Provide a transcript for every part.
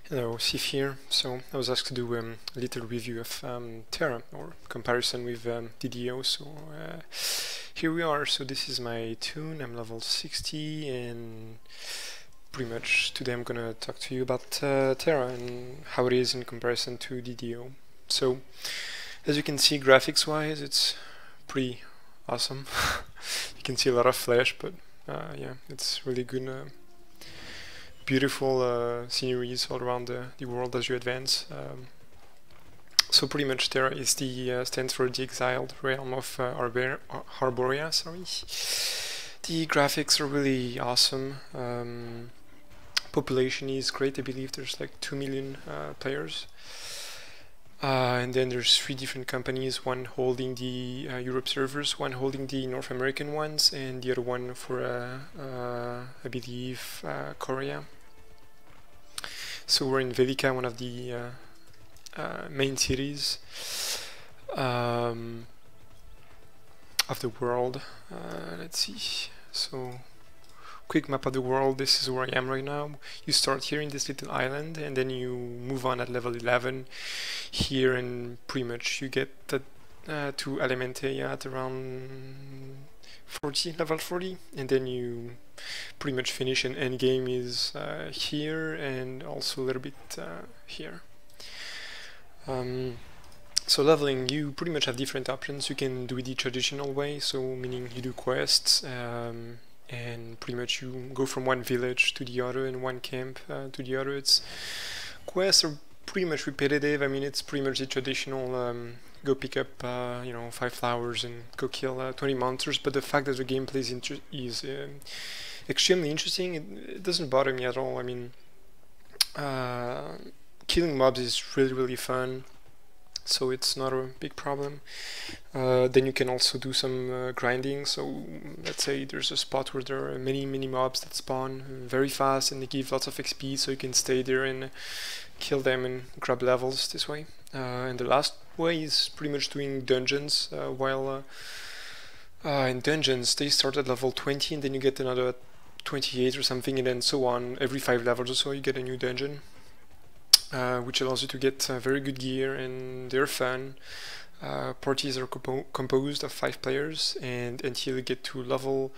Hello, Sif here. So I was asked to do a little review of TERA, or comparison with DDO. So here we are. So this is my tune. I'm level 60, and pretty much today I'm gonna talk to you about TERA and how it is in comparison to DDO. So as you can see, graphics-wise, it's pretty awesome. You can see a lot of flash, but yeah, it's really good. Beautiful sceneries all around the world as you advance. So pretty much TERA is the stands for the exiled realm of Arborea. Sorry. The graphics are really awesome. Population is great. I believe there's like 2 million players. And then there's 3 different companies, one holding the Europe servers, one holding the North American ones, and the other one for, I believe, Korea. So we're in Velika, one of the main cities of the world. Let's see. So, quick map of the world. This is where I am right now. You start here in this little island, and then you move on at level 11 here, and pretty much you get to Elementea at around 40, level 40, and then you pretty much finish, and end game is here, and also a little bit here. So leveling, you pretty much have different options. You can do it the traditional way, so meaning you do quests, and pretty much you go from one village to the other and one camp to the other. Quests are pretty much repetitive. I mean, it's pretty much the traditional go pick up 5 flowers and go kill 20 monsters, but the fact that the gameplay is extremely interesting, it doesn't bother me at all. I mean, killing mobs is really fun, so it's not a big problem. Then you can also do some grinding. So let's say there's a spot where there are many mobs that spawn very fast, and they give lots of XP, so you can stay there and kill them and grab levels this way. And the last way is pretty much doing dungeons. While in dungeons they start at level 20, and then you get another 28 or something, and then so on. Every 5 levels or so you get a new dungeon, which allows you to get very good gear, and they're fun. Parties are composed of 5 players, and until you get to level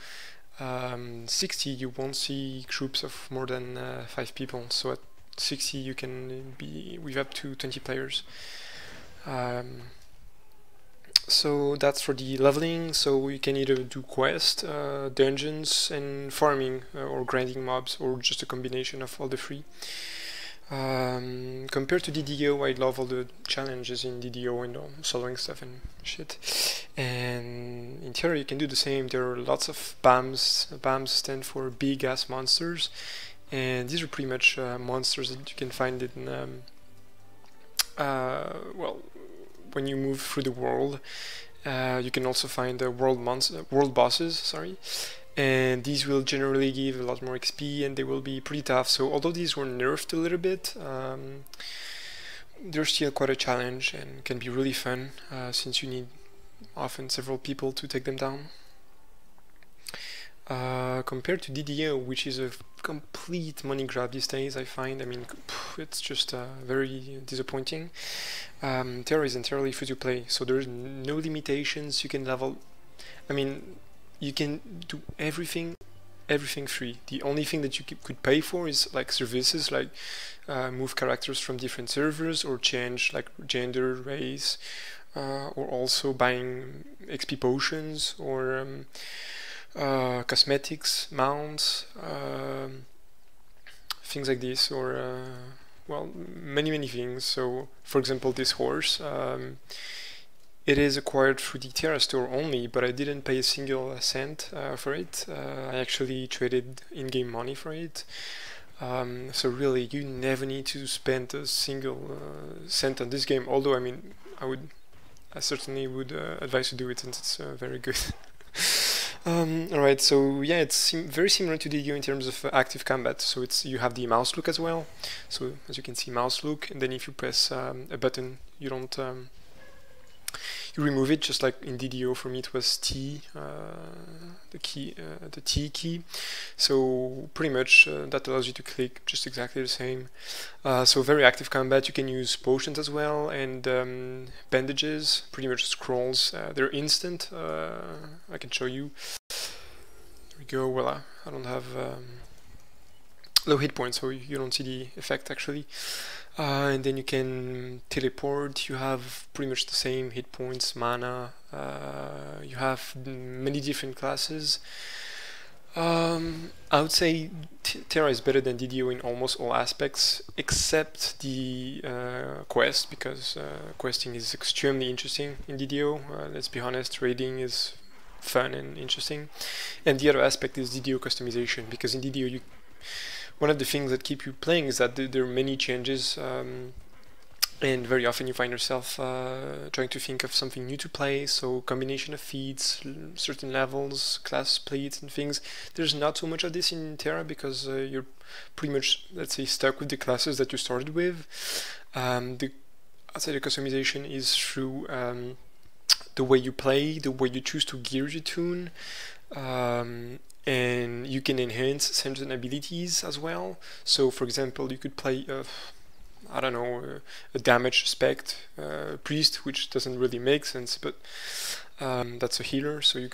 60 you won't see groups of more than 5 people. So at 60 you can be with up to 20 players. So that's for the leveling. So you can either do quests, dungeons, and farming, or grinding mobs, or just a combination of all the 3. Compared to DDO, I love all the challenges in DDO and soloing stuff and shit. And in TERA you can do the same. There are lots of BAMs. BAMs stand for big ass monsters, and these are pretty much monsters that you can find in well, when you move through the world. You can also find world bosses, sorry, and these will generally give a lot more XP, and they will be pretty tough. So although these were nerfed a little bit, they're still quite a challenge and can be really fun, since you need often several people to take them down. Compared to DDO, which is a complete money grab these days, I find. I mean, it's just very disappointing. TERA is entirely free to play, so there's no limitations. You can level, I mean, you can do everything free. The only thing that you could pay for is like services, like move characters from different servers, or change like gender, race, or also buying XP potions, or cosmetics, mounts, things like this, or well, many things. So for example, this horse, it is acquired through the TERA store only, but I didn't pay a single cent for it. I actually traded in-game money for it. So really, you never need to spend a single cent on this game, although I mean, I certainly would advise to do it, since it's very good. Alright, so yeah, it's very similar to DDO in terms of active combat. So you have the mouse look as well. So as you can see, mouse look, and then if you press a button, you don't you remove it, just like in DDO. For me it was T, the key, the T key. So pretty much that allows you to click just exactly the same. So very active combat. You can use potions as well, and bandages, pretty much scrolls. They're instant. I can show you. There we go. Well, I don't have low hit points, so you don't see the effect actually. And then you can teleport. You have pretty much the same hit points, mana. You have many different classes. I would say TERA is better than DDO in almost all aspects, except the quest, because questing is extremely interesting in DDO. Let's be honest, raiding is fun and interesting. And the other aspect is DDO customization, because in DDO one of the things that keep you playing is that there are many changes, and very often you find yourself trying to think of something new to play. So combination of feats, certain levels, class splits and things. There's not so much of this in TERA, because you're pretty much, let's say, stuck with the classes that you started with. I'd say the customization is through the way you play, the way you choose to gear your tune, and you can enhance certain abilities as well. So for example, you could play I don't know, a damage spec priest, which doesn't really make sense, but that's a healer. So you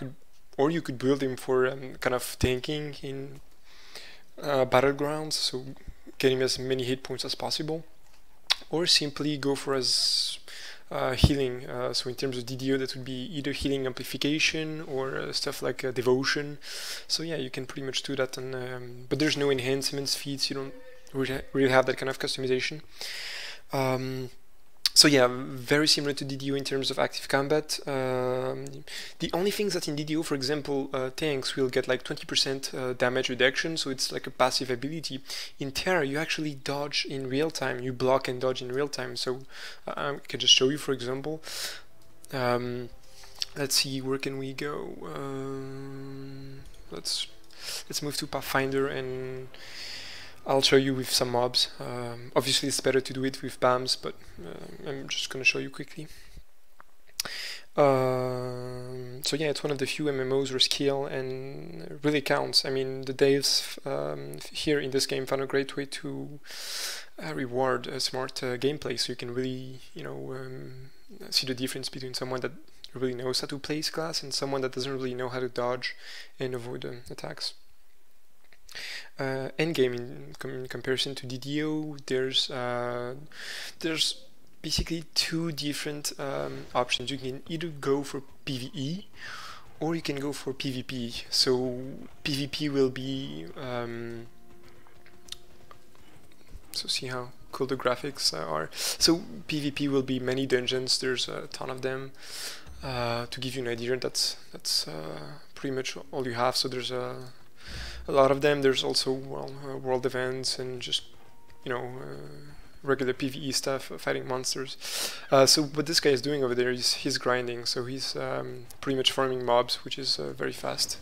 could build him for kind of tanking in battlegrounds, so getting as many hit points as possible, or simply go for as healing. So in terms of DDO, that would be either healing amplification or stuff like devotion. So yeah, you can pretty much do that, and but there's no enhancements, feats. You don't really have that kind of customization. So yeah, very similar to DDO in terms of active combat. The only things that in DDO, for example, tanks will get like 20% damage reduction, so it's like a passive ability. In TERA, you actually dodge in real time. You block and dodge in real time. So I can just show you, for example. Let's see, where can we go? Let's move to Pathfinder, and I'll show you with some mobs. Obviously it's better to do it with BAMs, but I'm just gonna show you quickly. So yeah, it's one of the few MMOs where skill and really counts. I mean, the devs here in this game found a great way to reward smart gameplay, so you can really, you know, see the difference between someone that really knows how to play his class and someone that doesn't really know how to dodge and avoid attacks. Endgame, in comparison to DDO, there's basically two different options. You can either go for PvE or you can go for PvP. So PvP will be so see how cool the graphics are. So PvP will be many dungeons. There's a ton of them. To give you an idea, that's pretty much all you have. So there's a lot of them. There's also, well, world events and just, you know, regular PvE stuff, fighting monsters. So what this guy is doing over there is he's grinding, so he's pretty much farming mobs, which is very fast.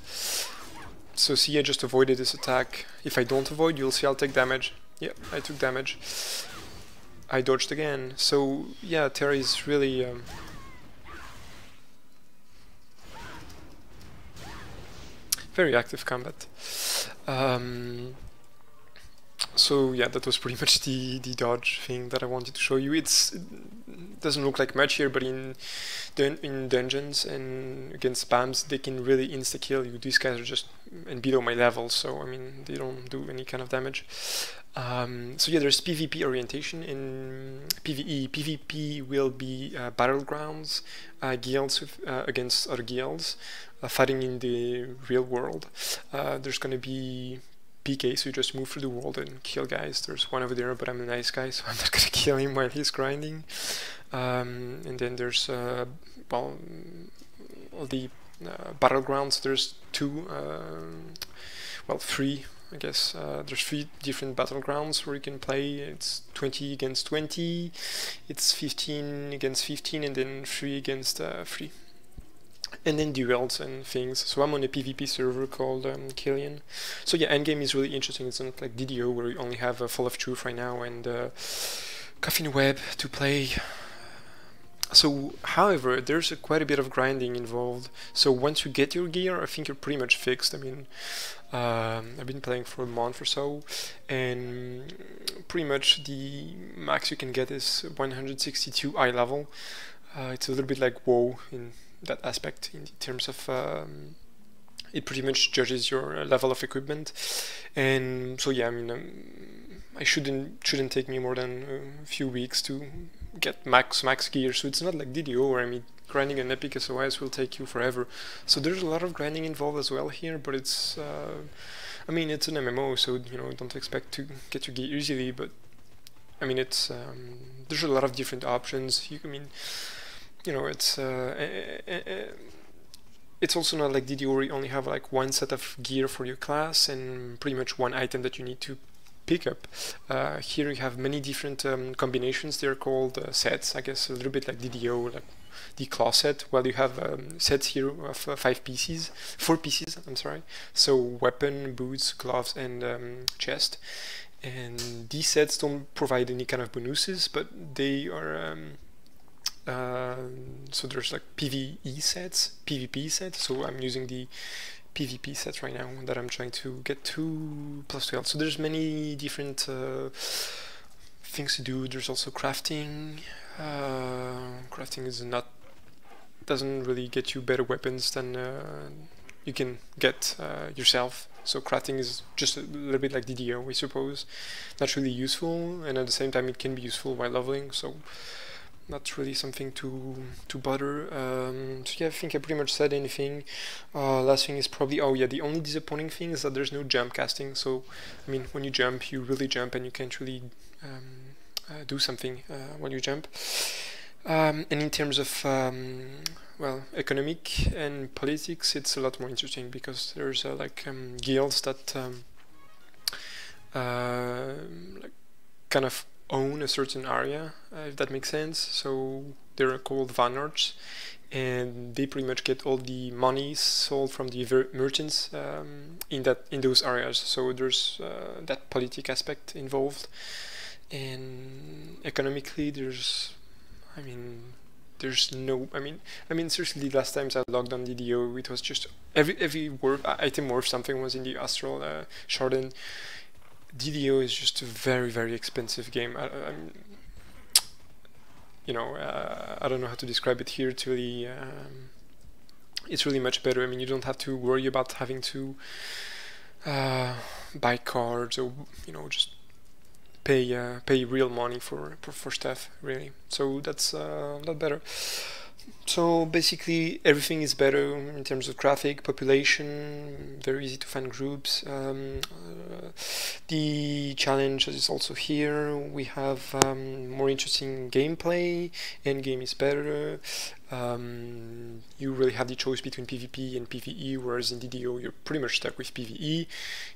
So see, I just avoided this attack. If I don't avoid, you'll see I'll take damage. Yep, I took damage. I dodged again. So yeah, TERA is really very active combat. So yeah, that was pretty much the dodge thing that I wanted to show you. It doesn't look like much here, but in dungeons and against spams, they can really insta-kill you. These guys are just below my level, so I mean, they don't do any kind of damage. So yeah, there's PvP orientation in PvE. PvP will be battlegrounds, guilds against other guilds, fighting in the real world. There's gonna be PK, so you just move through the world and kill guys. There's one over there, but I'm a nice guy, so I'm not gonna kill him while he's grinding. And then there's well, all the battlegrounds. There's two, well, three, I guess. There's 3 different battlegrounds where you can play. It's 20 against 20, it's 15 against 15, and then 3 against 3. And then duels and things. So I'm on a PvP server called Killian. So yeah, endgame is really interesting. It's not like DDO where you only have Fall of Truth right now and Coffin Web to play. So, however, there's quite a bit of grinding involved. So once you get your gear, I think you're pretty much fixed. I mean, I've been playing for a month or so, and pretty much the max you can get is 162 eye level. It's a little bit like WoW in that aspect, in terms of it pretty much judges your level of equipment. And so yeah, I mean, I shouldn't take me more than a few weeks to get max gear. So it's not like DDO, where I mean, grinding an epic SOS will take you forever. So there's a lot of grinding involved as well here, but it's I mean, it's an MMO, so you know, don't expect to get your gear easily. But I mean, it's there's a lot of different options. I mean, you know, it's also not like DDO where you only have like one set of gear for your class and pretty much one item that you need to pick up. Here you have many different combinations. They're called sets, I guess, a little bit like DDO, like the claw set. Well, you have sets here of 4 pieces, I'm sorry. So weapon, boots, gloves, and chest. And these sets don't provide any kind of bonuses, but they are so there's like PvE sets, PvP sets. So I'm using the PvP set right now that I'm trying to get to +12. So there's many different things to do. There's also crafting. Crafting is doesn't really get you better weapons than you can get yourself. So crafting is just a little bit like DDO, I suppose. Not really useful, and at the same time it can be useful while leveling. So not really something to bother. So yeah, I think I pretty much said anything. Last thing is probably, oh yeah, the only disappointing thing is that there's no jump casting. So I mean, when you jump, you really jump, and you can't really do something when you jump. And in terms of well, economic and politics, it's a lot more interesting, because there's like guilds that like kind of own a certain area, if that makes sense. So they're called vanards, and they pretty much get all the money sold from the merchants in those areas. So there's that politic aspect involved, and economically there's, I mean, there's no, I mean seriously, last times I logged on DDO, it was just every item worth something was in the Astral shard. DDO is just a very expensive game. You know, I don't know how to describe it here. It's really much better. I mean, you don't have to worry about having to buy cards, or you know, just pay real money for stuff, really. So that's a lot better. So basically everything is better in terms of graphic, population, very easy to find groups. The challenge is also here. We have more interesting gameplay, endgame is better. You really have the choice between PvP and PvE, whereas in DDO you're pretty much stuck with PvE,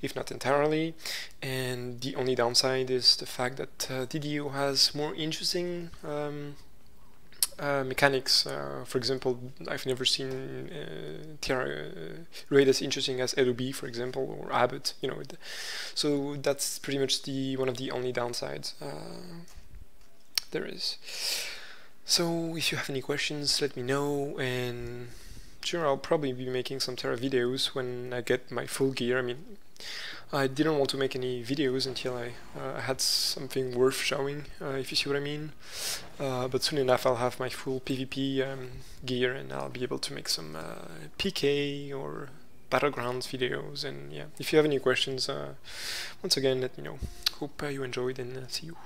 if not entirely. And the only downside is the fact that DDO has more interesting mechanics. For example, I've never seen TERA raid as interesting as LOB, for example, or Abbott. You know, so that's pretty much one of the only downsides there is. So if you have any questions, let me know, and sure, I'll probably be making some TERA videos when I get my full gear. I mean, I didn't want to make any videos until I had something worth showing, if you see what I mean. But soon enough I'll have my full PvP gear, and I'll be able to make some PK or Battlegrounds videos. And yeah, if you have any questions, once again, let me know. Hope you enjoyed, and see you.